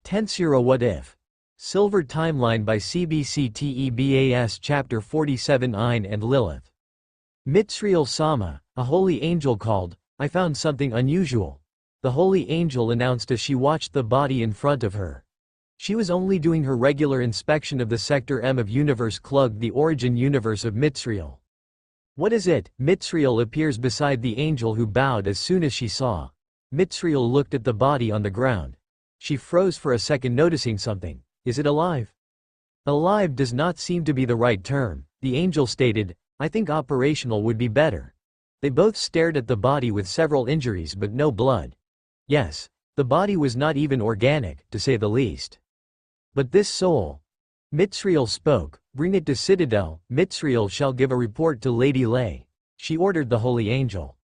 Tensura What If? Silver Timeline by CBCTEBAS Chapter 47 Ein and Lilith. Mitzriel Sama, a holy angel called, I found something unusual. The holy angel announced as she watched the body in front of her. She was only doing her regular inspection of the Sector M of Universe Klug, the origin universe of Mitzriel. What is it? Mitzriel appears beside the angel who bowed as soon as she saw. Mitzriel looked at the body on the ground. She froze for a second, noticing something. Is it alive? Alive does not seem to be the right term, the angel stated. I think operational would be better. They both stared at the body with several injuries but no blood. Yes, the body was not even organic, to say the least. But this soul. Mitzriel spoke. Bring it to Citadel. Mitzriel shall give a report to Lady Lei. She ordered the holy angel.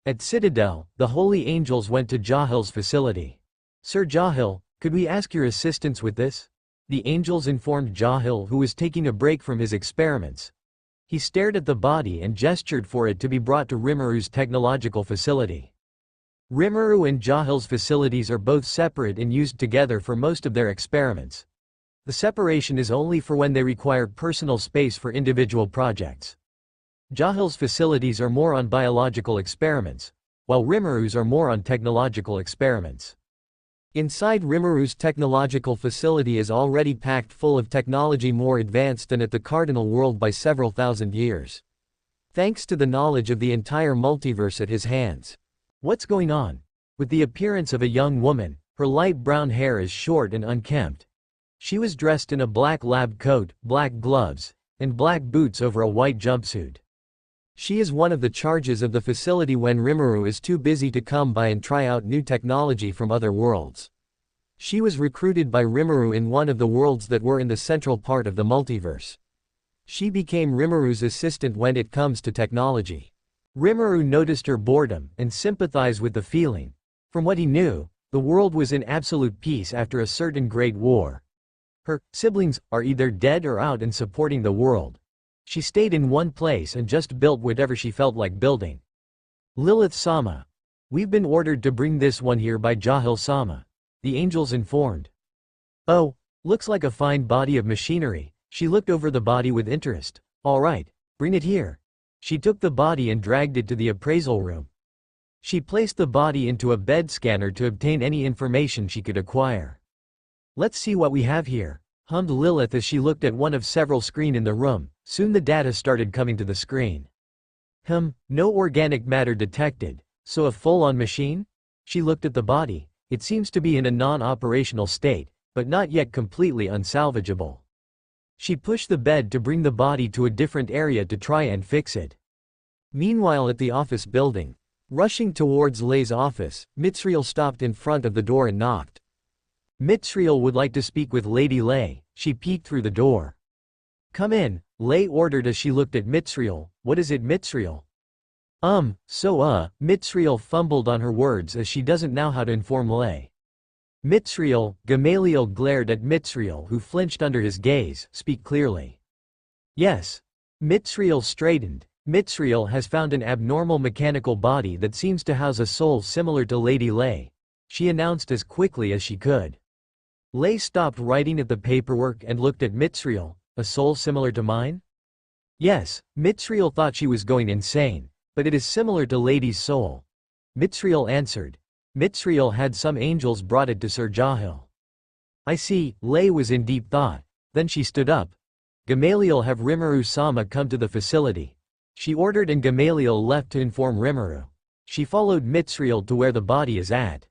At Citadel, the holy angels went to Jahil's facility. Sir Jahil, could we ask your assistance with this? The angels informed Jahil, who was taking a break from his experiments. He stared at the body and gestured for it to be brought to Rimuru's technological facility. Rimuru and Jahil's facilities are both separate and used together for most of their experiments. The separation is only for when they require personal space for individual projects. Jahil's facilities are more on biological experiments, while Rimuru's are more on technological experiments. Inside Rimuru's technological facility is already packed full of technology more advanced than at the Cardinal World by several thousand years. Thanks to the knowledge of the entire multiverse at his hands. What's going on? With the appearance of a young woman, her light brown hair is short and unkempt. She was dressed in a black lab coat, black gloves, and black boots over a white jumpsuit. She is one of the charges of the facility when Rimuru is too busy to come by and try out new technology from other worlds. She was recruited by Rimuru in one of the worlds that were in the central part of the multiverse. She became Rimuru's assistant when it comes to technology. Rimuru noticed her boredom and sympathized with the feeling. From what he knew, the world was in absolute peace after a certain great war. Her siblings are either dead or out and supporting the world. She stayed in one place and just built whatever she felt like building. Lilith Sama. We've been ordered to bring this one here by Jahil Sama. The angels informed. Oh, looks like a fine body of machinery. She looked over the body with interest. All right, bring it here. She took the body and dragged it to the appraisal room. She placed the body into a bed scanner to obtain any information she could acquire. Let's see what we have here, hummed Lilith as she looked at one of several screens in the room. Soon the data started coming to the screen. No organic matter detected, so a full-on machine? She looked at the body. It seems to be in a non-operational state, but not yet completely unsalvageable. She pushed the bed to bring the body to a different area to try and fix it. Meanwhile at the office building, rushing towards Lei's office, Mitzriel stopped in front of the door and knocked. Mitzriel would like to speak with Lady Lei. She peeked through the door. Come in, Lei ordered as she looked at Mitzriel. What is it, Mitzriel? Mitzriel fumbled on her words as she doesn't know how to inform Lei. Mitzriel, Gamaliel glared at Mitzriel, who flinched under his gaze. Speak clearly. Yes. Mitzriel straightened. Mitzriel has found an abnormal mechanical body that seems to house a soul similar to Lady Lei. She announced as quickly as she could. Lei stopped writing at the paperwork and looked at Mitzriel. A soul similar to mine? Yes, Mitzriel thought she was going insane, but it is similar to Lady's soul. Mitzriel answered. Mitzriel had some angels brought it to Sir Jahil. I see, Lei was in deep thought. Then she stood up. Gamaliel, have Rimuru Sama come to the facility. She ordered and Gamaliel left to inform Rimuru. She followed Mitzriel to where the body is at.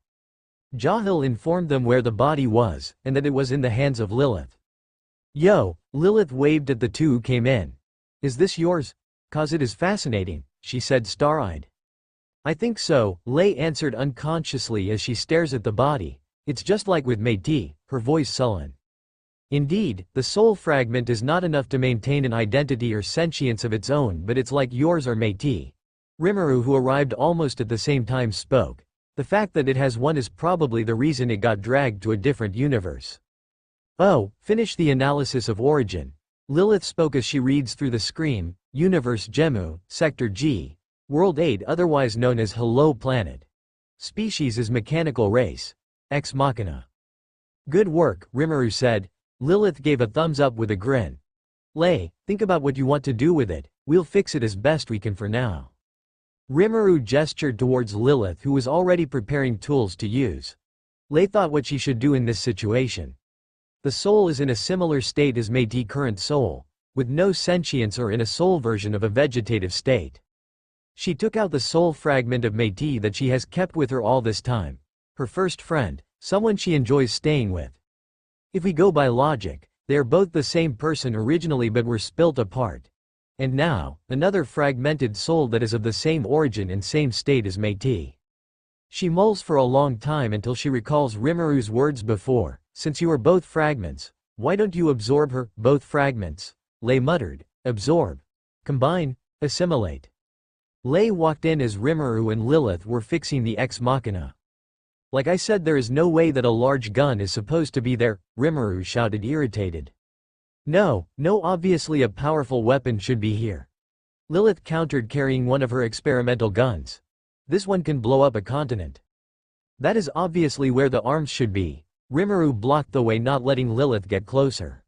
Jahil informed them where the body was, and that it was in the hands of Lilith. Yo, Lilith waved at the two who came in. Is this yours? Cause it is fascinating, she said star-eyed. I think so, Lei answered unconsciously as she stares at the body. It's just like with Métis, her voice sullen. Indeed, the soul fragment is not enough to maintain an identity or sentience of its own, but it's like yours or Métis. Rimuru, who arrived almost at the same time, spoke. The fact that it has one is probably the reason it got dragged to a different universe. Oh, finish the analysis of origin. Lilith spoke as she reads through the screen. Universe Gemu, Sector G. World 8, otherwise known as Hello Planet. Species is mechanical race. Ex Machina. Good work, Rimuru said. Lilith gave a thumbs up with a grin. Lei, think about what you want to do with it, we'll fix it as best we can for now. Rimuru gestured towards Lilith, who was already preparing tools to use. Lei thought what she should do in this situation. The soul is in a similar state as Meiti's current soul, with no sentience or in a soul version of a vegetative state. She took out the soul fragment of Meiti that she has kept with her all this time. Her first friend, someone she enjoys staying with. If we go by logic, they are both the same person originally but were split apart. And now, another fragmented soul that is of the same origin and same state as Meiti. She mulls for a long time until she recalls Rimuru's words before, since you are both fragments, why don't you absorb her, both fragments? Lei muttered. Absorb. Combine. Assimilate. Lei walked in as Rimuru and Lilith were fixing the ex machina. Like I said, there is no way that a large gun is supposed to be there, Rimuru shouted, irritated. No, obviously a powerful weapon should be here. Lilith countered, carrying one of her experimental guns. This one can blow up a continent. That is obviously where the arms should be. Rimuru blocked the way, not letting Lilith get closer.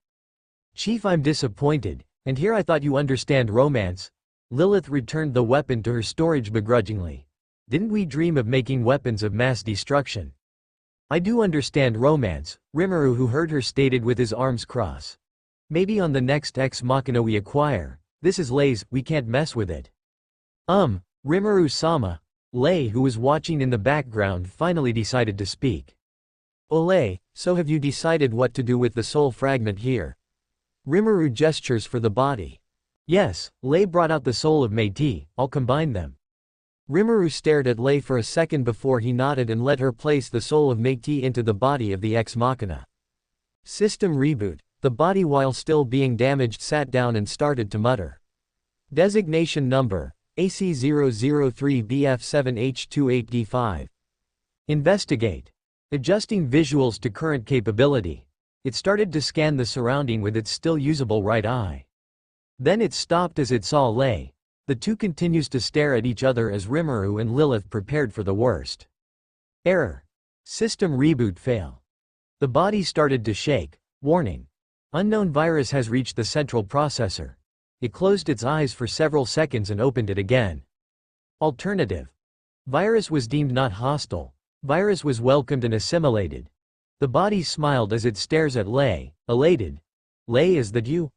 Chief, I'm disappointed, and here I thought you understand romance. Lilith returned the weapon to her storage begrudgingly. Didn't we dream of making weapons of mass destruction? I do understand romance, Rimuru, who heard her, stated with his arms crossed. Maybe on the next ex machina we acquire. This is Lei's, we can't mess with it. Rimuru-sama. Lei, who was watching in the background, finally decided to speak. Lei, so have you decided what to do with the soul fragment here? Rimuru gestures for the body. Yes, Lei brought out the soul of Meiti, I'll combine them. Rimuru stared at Lei for a second before he nodded and let her place the soul of Meiti into the body of the ex machina. System reboot. The body, while still being damaged, sat down and started to mutter. Designation number, AC003BF7H28D5. Investigate. Adjusting visuals to current capability. It started to scan the surrounding with its still usable right eye. Then it stopped as it saw Lei. The two continues to stare at each other as Rimuru and Lilith prepared for the worst. Error. System reboot fail. The body started to shake. Warning. Unknown virus has reached the central processor. It closed its eyes for several seconds and opened it again. Alternative. Virus was deemed not hostile. Virus was welcomed and assimilated. The body smiled as it stares at Lei, elated. Lei, is that you?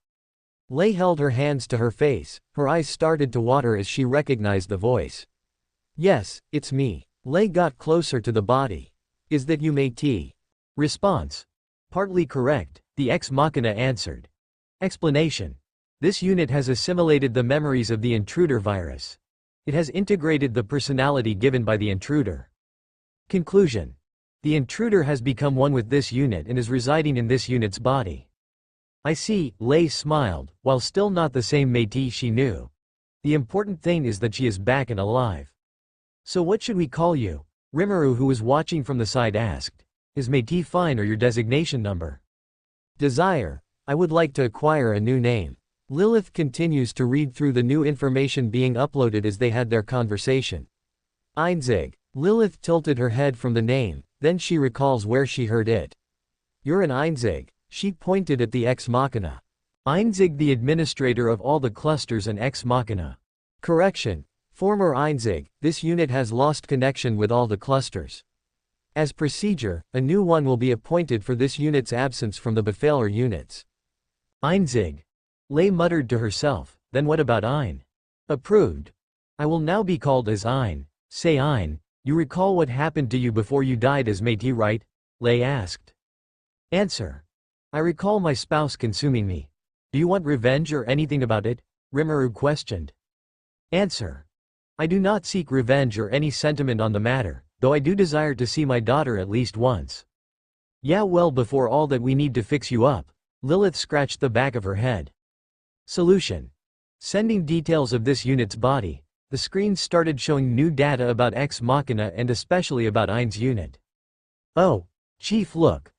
Lei held her hands to her face, her eyes started to water as she recognized the voice. Yes, it's me. Lei got closer to the body. Is that you, Meiti? Response. Partly correct, the ex machina answered. Explanation. This unit has assimilated the memories of the intruder virus. It has integrated the personality given by the intruder. Conclusion. The intruder has become one with this unit and is residing in this unit's body. I see, Lei smiled, while still not the same Meiti she knew. The important thing is that she is back and alive. So what should we call you? Rimuru, who was watching from the side, asked. Is Meiti fine, or your designation number? Desire. I would like to acquire a new name. Lilith continues to read through the new information being uploaded as they had their conversation. Einzig. Lilith tilted her head from the name, then she recalls where she heard it. You're an Einzig. She pointed at the ex machina. Einzig, the administrator of all the clusters and ex machina. Correction. Former Einzig, this unit has lost connection with all the clusters. As procedure, a new one will be appointed for this unit's absence from the Befehler units. Einzig. Lei muttered to herself, then what about Ein? Approved. I will now be called as Ein. Say Ein, you recall what happened to you before you died as Meiti, right? Lei asked. Answer. I recall my spouse consuming me. Do you want revenge or anything about it? Rimuru questioned. Answer. I do not seek revenge or any sentiment on the matter, though I do desire to see my daughter at least once. Yeah, well, before all that we need to fix you up. Lilith scratched the back of her head. Solution. Sending details of this unit's body. The screen started showing new data about Ex Machina and especially about Ein's unit. Oh, Chief, look.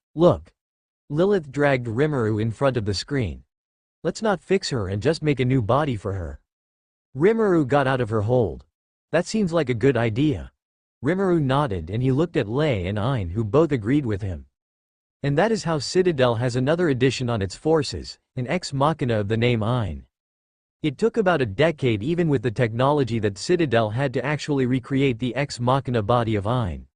Lilith dragged Rimuru in front of the screen. Let's not fix her and just make a new body for her. Rimuru got out of her hold. That seems like a good idea. Rimuru nodded and he looked at Lei and Ein, who both agreed with him. And that is how Citadel has another addition on its forces, an ex machina of the name Ein. It took about a decade even with the technology that Citadel had to actually recreate the ex machina body of Ein.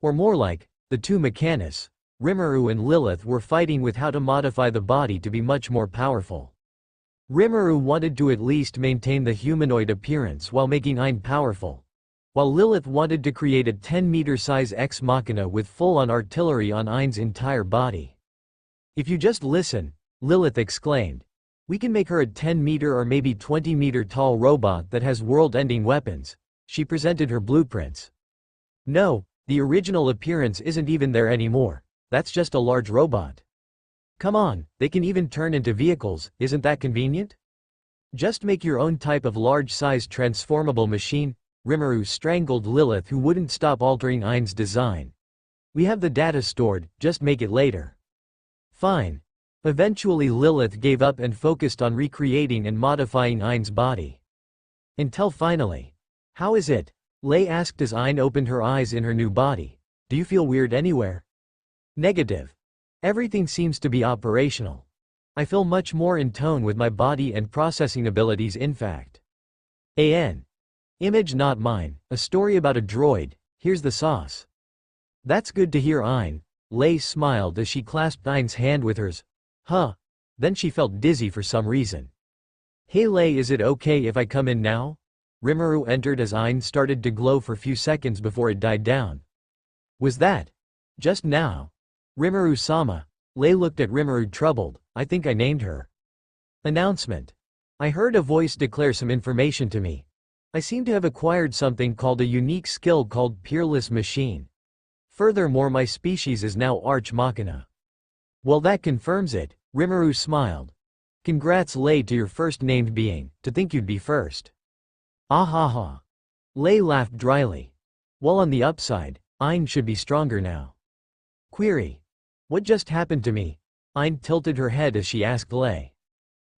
Or more like, the two mechanists, Rimuru and Lilith, were fighting with how to modify the body to be much more powerful. Rimuru wanted to at least maintain the humanoid appearance while making Ein powerful, while Lilith wanted to create a 10-meter size ex machina with full-on artillery on Ein's entire body. If you just listen, Lilith exclaimed, we can make her a 10-meter or maybe 20-meter tall robot that has world-ending weapons. She presented her blueprints. No, the original appearance isn't even there anymore. That's just a large robot. Come on, they can even turn into vehicles, isn't that convenient? Just make your own type of large-sized transformable machine. Rimuru strangled Lilith, who wouldn't stop altering Ein's design. We have the data stored, just make it later. Fine. Eventually Lilith gave up and focused on recreating and modifying Ein's body. Until finally. How is it? Lei asked as Ein opened her eyes in her new body. Do you feel weird anywhere? Negative. Everything seems to be operational. I feel much more in tone with my body and processing abilities, in fact. An image not mine, a story about a droid, here's the sauce. That's good to hear, Ein. Lei smiled as she clasped Ein's hand with hers. Huh. Then she felt dizzy for some reason. Hey Lei, is it okay if I come in now? Rimuru entered as Ein started to glow for a few seconds before it died down. Was that just now? Rimuru-sama. Lei looked at Rimuru troubled. I think I named her. Announcement. I heard a voice declare some information to me. I seem to have acquired something called a unique skill called Peerless Machine. Furthermore, my species is now Arch Machina. Well, that confirms it. Rimuru smiled. Congrats Lei to your first named being, to think you'd be first. Ah ha ha. Lei laughed dryly. Well, on the upside, Ein should be stronger now. Query. What just happened to me? Ein tilted her head as she asked Lei.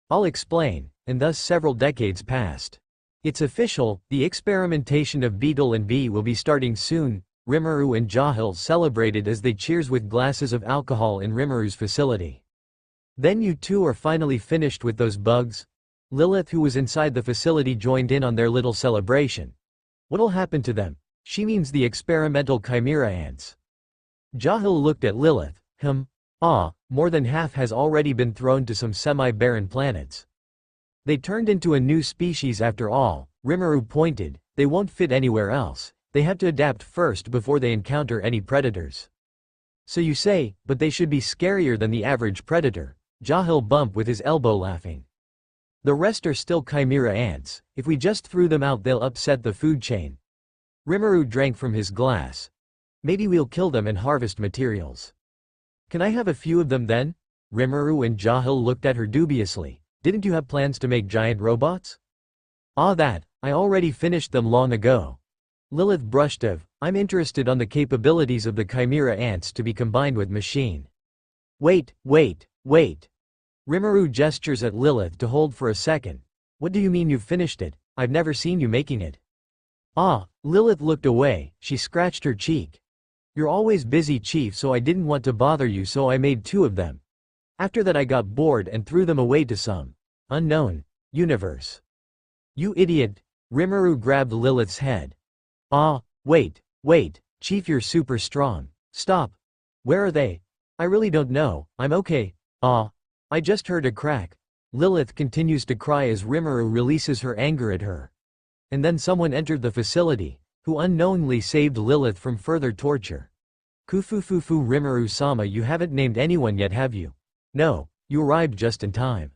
I'll explain, and thus several decades passed. It's official, the experimentation of Beetle and Bee will be starting soon. Rimuru and Jahil celebrated as they cheers with glasses of alcohol in Rimuru's facility. Then you two are finally finished with those bugs? Lilith, who was inside the facility, joined in on their little celebration. What'll happen to them? She means the experimental Chimera ants. Jahil looked at Lilith. More than half has already been thrown to some semi-barren planets. They turned into a new species after all, Rimuru pointed. They won't fit anywhere else. They have to adapt first before they encounter any predators. So you say, but they should be scarier than the average predator. Jahil bumped with his elbow, laughing. The rest are still Chimera ants. If we just threw them out, they'll upset the food chain. Rimuru drank from his glass. Maybe we'll kill them and harvest materials. Can I have a few of them then? Rimuru and Jahil looked at her dubiously. Didn't you have plans to make giant robots? That, I already finished them long ago. Lilith brushed off. I'm interested on the capabilities of the Chimera ants to be combined with machine. Wait. Rimuru gestures at Lilith to hold for a second. What do you mean you've finished it? I've never seen you making it. Lilith looked away. She scratched her cheek. You're always busy, Chief, so I didn't want to bother you, so I made 2 of them. After that I got bored and threw them away to some unknown universe. You idiot. Rimuru grabbed Lilith's head. Wait, Chief, you're super strong. Stop. Where are they? I really don't know, I'm okay. I just heard a crack. Lilith continues to cry as Rimuru releases her anger at her. And then someone entered the facility, who unknowingly saved Lilith from further torture. Kufufufu, Rimuru-sama, you haven't named anyone yet, have you? No, you arrived just in time.